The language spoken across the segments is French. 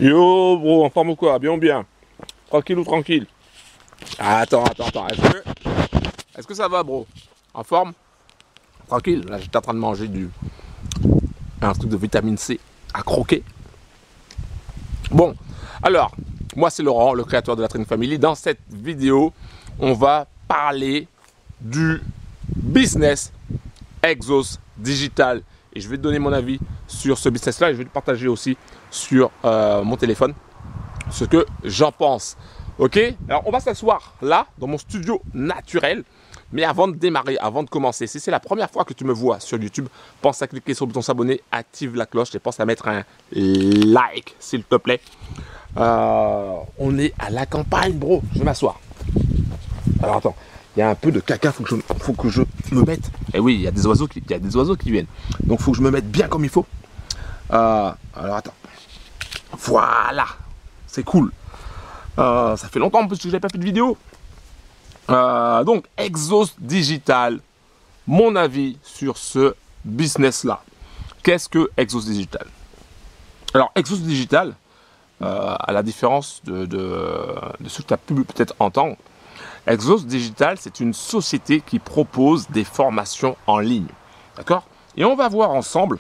Yo, bro, en forme ou quoi? Bien ou bien? Tranquille ou tranquille? Ah, attends. Est-ce que ça va, bro? En forme? Tranquille. Là, j'étais en train de manger un truc de vitamine C à croquer. Bon, alors, moi, c'est Laurent, le créateur de la Train Family. Dans cette vidéo, on va parler du business Exos Digital. Et je vais te donner mon avis sur ce business-là. Et je vais te partager aussi sur mon téléphone ce que j'en pense. Ok, alors on va s'asseoir là dans mon studio naturel. Mais avant de démarrer, avant de commencer, si c'est la première fois que tu me vois sur YouTube, pense à cliquer sur le bouton s'abonner, active la cloche et pense à mettre un like s'il te plaît. On est à la campagne, bro. Je vais m'asseoir. Alors attends, il y a un peu de caca, faut que je me mette. Eh oui, il y a des oiseaux qui viennent. Donc il faut que je me mette bien comme il faut. Alors attends. Voilà, c'est cool. Ça fait longtemps en plus que je n'avais pas fait de vidéo. Donc, Exos Digital, mon avis sur ce business-là. Qu'est-ce que Exos Digital? Alors, Exos Digital, à la différence de ce que tu as pu peut-être entendre, Exos Digital, c'est une société qui propose des formations en ligne. D'accord? Et on va voir ensemble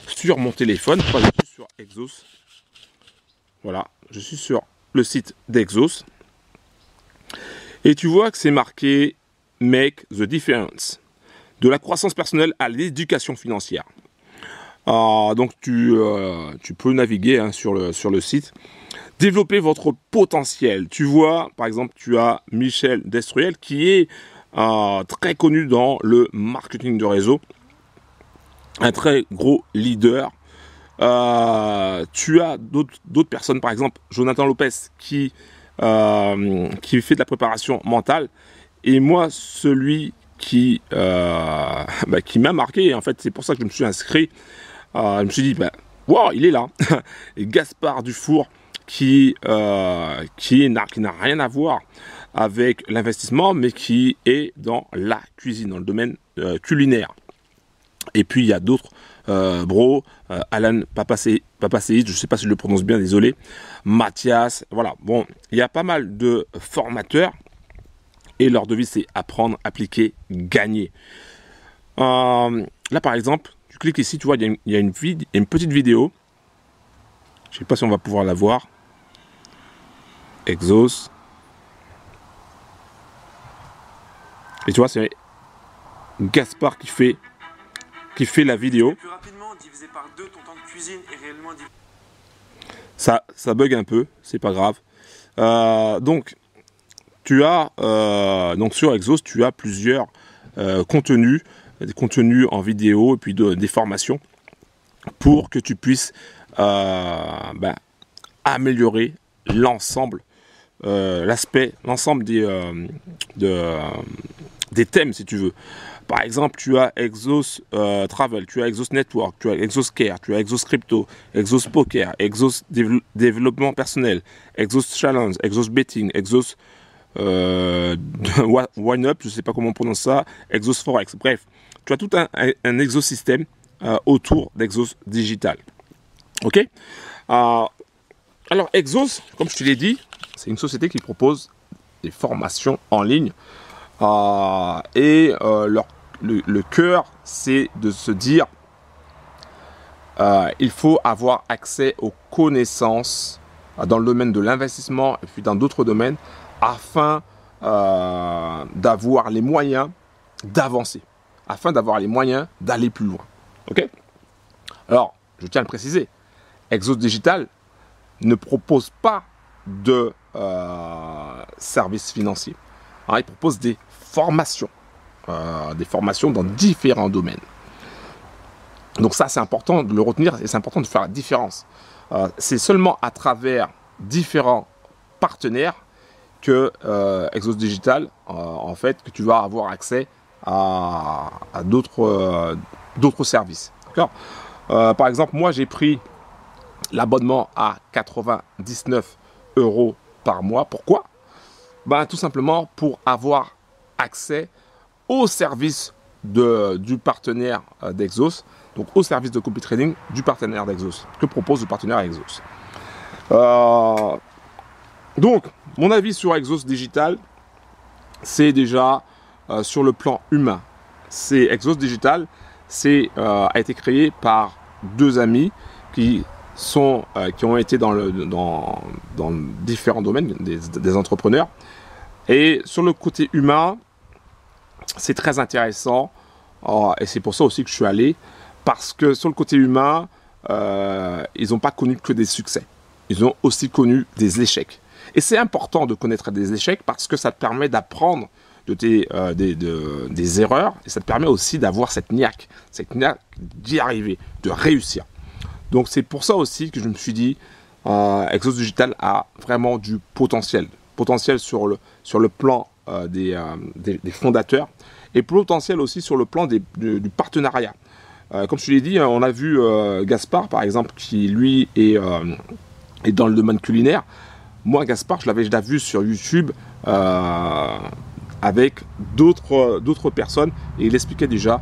sur mon téléphone. Moi, je suis sur Exos. Voilà, je suis sur le site d'Exos. Et tu vois que c'est marqué Make the Difference. De la croissance personnelle à l'éducation financière. Donc tu peux naviguer hein, sur le site. Développer votre potentiel. Tu vois, par exemple, tu as Michel Destruel qui est très connu dans le marketing de réseau. Un très gros leader. Tu as d'autres personnes, par exemple Jonathan Lopez qui fait de la préparation mentale. Et moi, celui qui m'a marqué, en fait, c'est pour ça que je me suis inscrit. Je me suis dit, wow, il est là. Et Gaspard Dufour qui n'a rien à voir avec l'investissement, mais qui est dans la cuisine, dans le domaine culinaire. Et puis il y a d'autres Alan Papaseid, je ne sais pas si je le prononce bien, désolé, Mathias, voilà, bon, il y a pas mal de formateurs et leur devise c'est apprendre, appliquer, gagner. Là par exemple, tu cliques ici, tu vois, il y a une petite vidéo, je ne sais pas si on va pouvoir la voir, Exos, et tu vois, c'est Gaspard qui fait la vidéo. Plus rapidement, divisé par 2 ton temps de cuisine est réellement divisé. Ça bug un peu, c'est pas grave. Donc, tu as donc sur Exos, tu as plusieurs contenus, des contenus en vidéo et puis des formations pour que tu puisses améliorer l'ensemble, l'ensemble des thèmes si tu veux. Par exemple, tu as Exos Travel, tu as Exos Network, tu as Exos Care, tu as Exos Crypto, Exos Poker, Exos Développement Personnel, Exos Challenge, Exos Betting, Exos Wine Up, je ne sais pas comment on prononce ça, Exos Forex. Bref, tu as tout un exosystème autour d'Exos Digital. Ok. Alors, Exos, comme je te l'ai dit, c'est une société qui propose des formations en ligne. Le cœur, c'est de se dire il faut avoir accès aux connaissances dans le domaine de l'investissement et puis dans d'autres domaines afin d'avoir les moyens d'avancer, afin d'avoir les moyens d'aller plus loin. Ok? Alors, je tiens à le préciser, Exos Digital ne propose pas de services financiers. Alors, il propose des formations dans différents domaines. Donc ça, c'est important de le retenir et c'est important de faire la différence. C'est seulement à travers différents partenaires que Exos Digital, en fait, que tu vas avoir accès à d'autres services. D'accord ? Par exemple, moi, j'ai pris l'abonnement à 99 € par mois. Pourquoi ? Tout simplement pour avoir accès au service du partenaire d'Exos. donc au service de copy trading du partenaire d'Exos. Que propose le partenaire Exos. Donc, mon avis sur Exos Digital, c'est déjà sur le plan humain. C'est Exos Digital, a été créé par deux amis qui ont été dans différents domaines, des entrepreneurs. Et sur le côté humain, c'est très intéressant. Et c'est pour ça aussi que je suis allé. Parce que sur le côté humain, ils n'ont pas connu que des succès. Ils ont aussi connu des échecs. Et c'est important de connaître des échecs parce que ça te permet d'apprendre des erreurs. Et ça te permet aussi d'avoir cette niaque d'y arriver, de réussir. Donc c'est pour ça aussi que je me suis dit, Exos Digital a vraiment du potentiel. Potentiel sur le plan des fondateurs et potentiel aussi sur le plan du partenariat. Comme je te l'ai dit, on a vu Gaspard par exemple qui lui est dans le domaine culinaire. Moi Gaspard, je l'avais déjà vu sur YouTube avec d'autres personnes et il expliquait déjà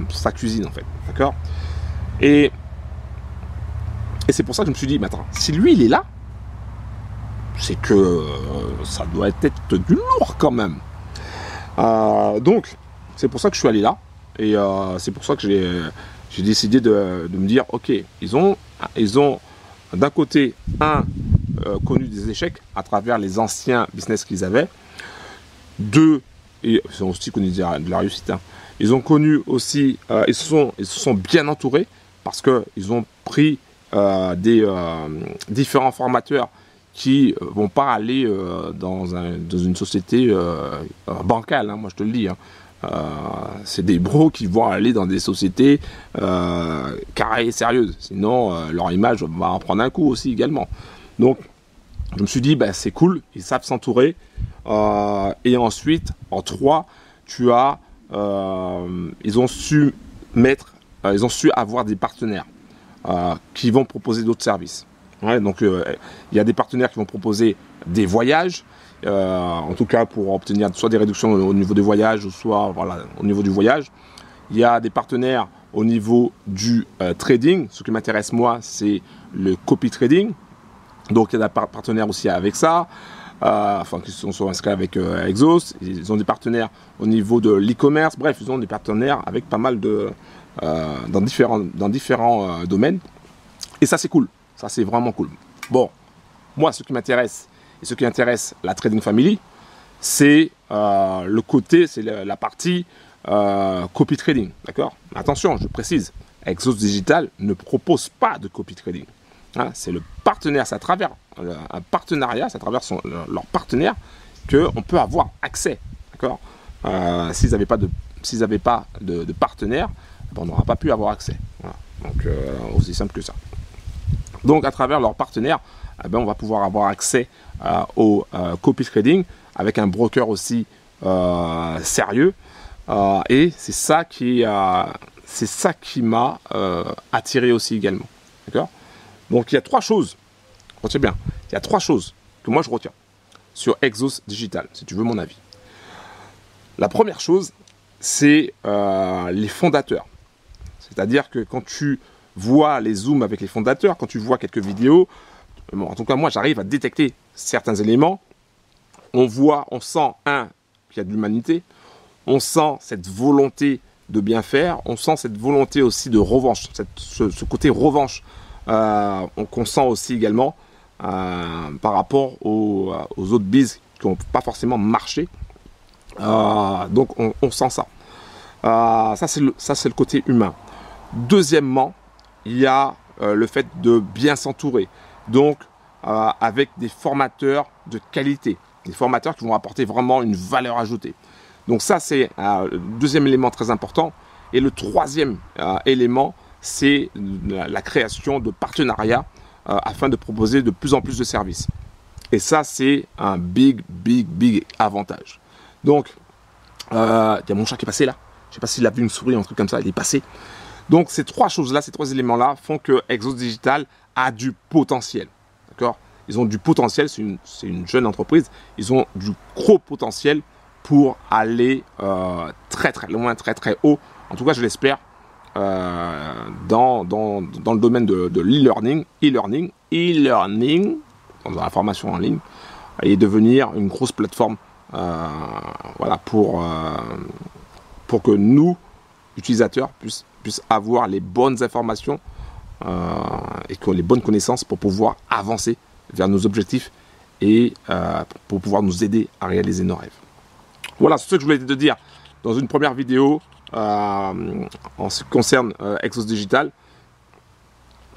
sa cuisine en fait, d'accord. Et c'est pour ça que je me suis dit, mais attends, si lui il est là, c'est que ça doit être du lourd quand même. Donc c'est pour ça que je suis allé là et c'est pour ça que j'ai décidé de me dire, ok, ils ont d'un côté connu des échecs à travers les anciens business qu'ils avaient. Deux, et ils ont aussi connu de la réussite. Hein. Ils ont connu aussi, ils se sont bien entourés parce qu'ils ont pris des différents formateurs qui vont pas aller dans une société bancale, hein, moi je te le dis. Hein. C'est des bros qui vont aller dans des sociétés carrées et sérieuses. Sinon, leur image va en prendre un coup aussi également. Donc, je me suis dit, bah, c'est cool, ils savent s'entourer. Et ensuite, en 3, tu as, ils ont su avoir des partenaires qui vont proposer d'autres services. Ouais, donc, il y a des partenaires qui vont proposer des voyages, en tout cas pour obtenir soit des réductions au niveau des voyages, ou soit voilà, au niveau du voyage. Il y a des partenaires au niveau du trading. Ce qui m'intéresse moi, c'est le copy trading. Donc, il y a des partenaires aussi avec ça. Qui sont inscrits avec Exos. Ils ont des partenaires au niveau de l'e-commerce. Bref, ils ont des partenaires avec pas mal dans différents domaines. Et ça, c'est cool. Ça, c'est vraiment cool. Bon, moi, ce qui m'intéresse et ce qui intéresse la Trading Family, c'est le côté, c'est la partie copy trading. D'accord ? Attention, je précise, Exos Digital ne propose pas de copy trading. Hein, c'est le partenaire, c'est à travers un partenariat, c'est à travers leur partenaire qu'on peut avoir accès. D'accord ? S'ils n'avaient pas de partenaire, on n'aura pas pu avoir accès. Voilà. Donc, aussi simple que ça. Donc, à travers leur partenaire, on va pouvoir avoir accès au copy trading avec un broker aussi sérieux. Et c'est ça qui m'a attiré aussi également. D'accord ? Donc, il y a 3 choses. Retiens bien. Il y a 3 choses que moi je retiens sur Exos Digital, si tu veux mon avis. La première chose, c'est les fondateurs. C'est-à-dire que quand tu vois les zooms avec les fondateurs, quand tu vois quelques vidéos, bon, en tout cas moi j'arrive à détecter certains éléments. On sent qu'il y a de l'humanité, on sent cette volonté de bien faire, on sent cette volonté aussi de revanche, ce côté revanche qu'on sent aussi également par rapport aux autres bises qui n'ont pas forcément marché. Donc on sent ça. Ça c'est le côté humain. Deuxièmement, il y a le fait de bien s'entourer. Donc avec des formateurs de qualité, des formateurs qui vont apporter vraiment une valeur ajoutée. Donc ça c'est le deuxième élément très important. Et le troisième élément, c'est la création de partenariats afin de proposer de plus en plus de services. Et ça, c'est un big avantage. Donc, il y a mon chat qui est passé là. Je ne sais pas s'il a vu une souris, un truc comme ça, il est passé. Donc, ces 3 choses-là, ces 3 éléments-là font que Exos Digital a du potentiel. D'accord ? Ils ont du potentiel, c'est une jeune entreprise. Ils ont du gros potentiel pour aller très très loin, très très haut. En tout cas, je l'espère, dans le domaine de l'e-learning, dans la formation en ligne, et devenir une grosse plateforme, voilà, pour que nous, utilisateurs, puissent avoir les bonnes informations et les bonnes connaissances pour pouvoir avancer vers nos objectifs et pour pouvoir nous aider à réaliser nos rêves. Voilà, c'est ce que je voulais te dire dans une première vidéo en ce qui concerne Exos Digital.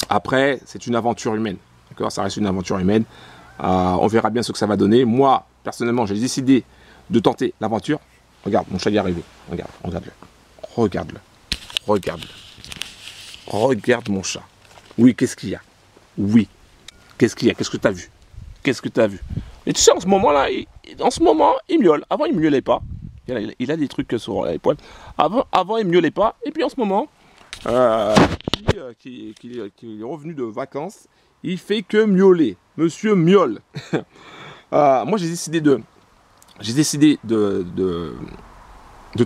Après, c'est une aventure humaine. D'accord, ça reste une aventure humaine. On verra bien ce que ça va donner. Moi, personnellement, j'ai décidé de tenter l'aventure. Regarde, mon chat y est arrivé. Regarde-le. Regarde-le. Regarde-le. Regarde mon chat. Oui, qu'est-ce qu'il y a? Oui. Qu'est-ce qu'il y a? Qu'est-ce que tu as vu? Qu'est-ce que tu as vu? Et tu sais, en ce moment-là, il miaule. Avant, il ne miaulait pas. Il a des trucs sur les poils. Avant, il ne miaulait pas. Et puis, en ce moment, qui est revenu de vacances, il fait que miauler. Monsieur miaule. Moi, j'ai décidé de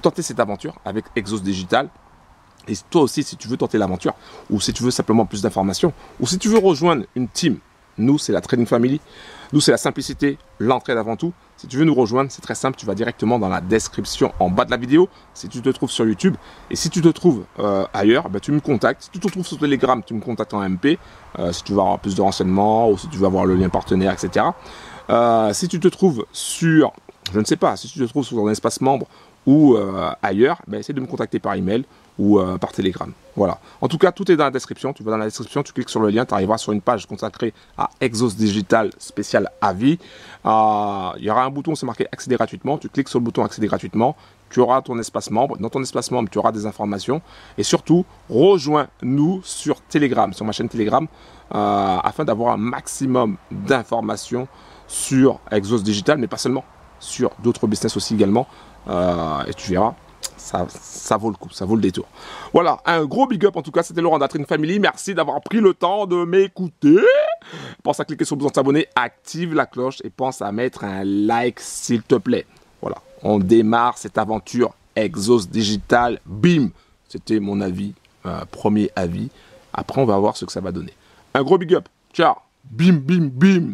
tenter cette aventure avec Exos Digital. Et toi aussi, si tu veux tenter l'aventure, ou si tu veux simplement plus d'informations, ou si tu veux rejoindre une team, nous, c'est la Trading Family. Nous, c'est la simplicité, l'entraide avant tout. Si tu veux nous rejoindre, c'est très simple. Tu vas directement dans la description en bas de la vidéo. Si tu te trouves sur YouTube et si tu te trouves ailleurs, ben, tu me contactes. Si tu te trouves sur Telegram, tu me contactes en MP. Si tu veux avoir plus de renseignements ou si tu veux avoir le lien partenaire, etc. Si tu te trouves sur, je ne sais pas, si tu te trouves sur un espace membre ou ailleurs, ben, essaie de me contacter par email ou par Telegram. Voilà. En tout cas, tout est dans la description. Tu vas dans la description, tu cliques sur le lien, tu arriveras sur une page consacrée à Exos Digital spécial avis. Il y aura un bouton, c'est marqué accéder gratuitement. Tu cliques sur le bouton accéder gratuitement. Tu auras ton espace membre. Dans ton espace membre, tu auras des informations. Et surtout, rejoins-nous sur Telegram, sur ma chaîne Telegram, afin d'avoir un maximum d'informations sur Exos Digital, mais pas seulement, sur d'autres business aussi également. Et tu verras. Ça vaut le coup, ça vaut le détour. Voilà, un gros big up en tout cas, c'était Laurent de la Trading Family. Merci d'avoir pris le temps de m'écouter. Pense à cliquer sur le bouton s'abonner, active la cloche et pense à mettre un like s'il te plaît. Voilà, on démarre cette aventure Exos Digital. Bim, c'était mon avis, premier avis. Après, on va voir ce que ça va donner. Un gros big up. Ciao. Bim, bim, bim.